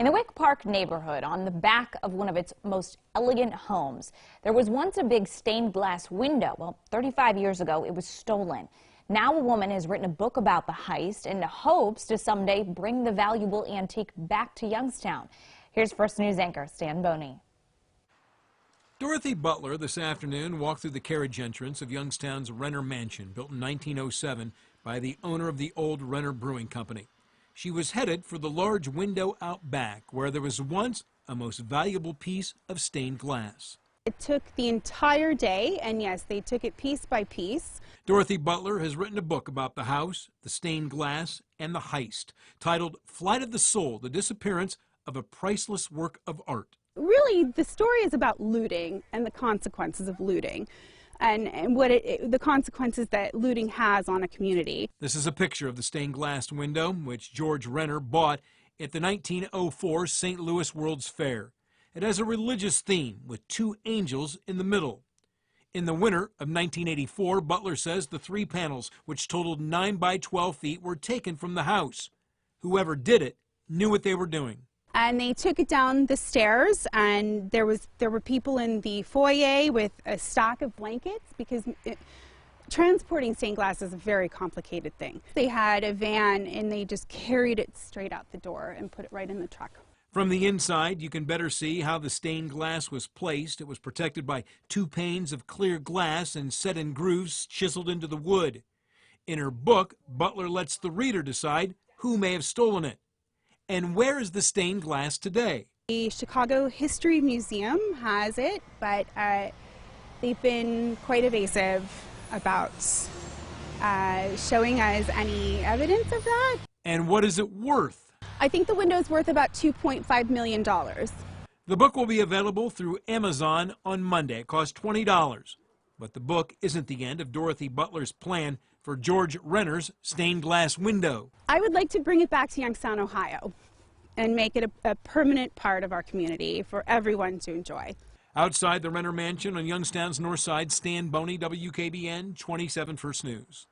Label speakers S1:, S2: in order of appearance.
S1: In the Wick Park neighborhood, on the back of one of its most elegant homes, there was once a big stained glass window. Well, 35 years ago, it was stolen. Now a woman has written a book about the heist and hopes to someday bring the valuable antique back to Youngstown. Here's First News anchor Stan Boney.
S2: Dorothy Butler this afternoon walked through the carriage entrance of Youngstown's Renner Mansion, built in 1907 by the owner of the old Renner Brewing Company. She was headed for the large window out back, where there was once a most valuable piece of stained glass.
S3: It took the entire day, and yes, they took it piece by piece.
S2: Dorothy Butler has written a book about the house, the stained glass, and the heist, titled Flight of the Soul, the disappearance of a priceless work of art.
S3: Really, the story is about looting and the consequences of looting, and what the consequences that looting has on a community.
S2: This is a picture of the stained glass window, which George Renner bought at the 1904 St. Louis World's Fair. It has a religious theme with two angels in the middle. In the winter of 1984, Butler says the three panels, which totaled 9 by 12 feet, were taken from the house. Whoever did it knew what they were doing.
S3: And they took it down the stairs, and there were people in the foyer with a stock of blankets, because transporting stained glass is a very complicated thing. They had a van, and they just carried it straight out the door and put it right in the truck.
S2: From the inside, you can better see how the stained glass was placed. It was protected by 2 panes of clear glass and set in grooves chiseled into the wood. In her book, Butler lets the reader decide who may have stolen it. And where is the stained glass today?
S3: The Chicago History Museum has it, but they've been quite evasive about showing us any evidence of that.
S2: And what is it worth?
S3: I think the window is worth about $2.5 million.
S2: The book will be available through Amazon on Monday. It costs $20. But the book isn't the end of Dorothy Butler's plan for George Renner's stained glass window.
S3: I would like to bring it back to Youngstown, Ohio, and make it a permanent part of our community for everyone to enjoy.
S2: Outside the Renner Mansion on Youngstown's north side, Stan Boney, WKBN 27 First News.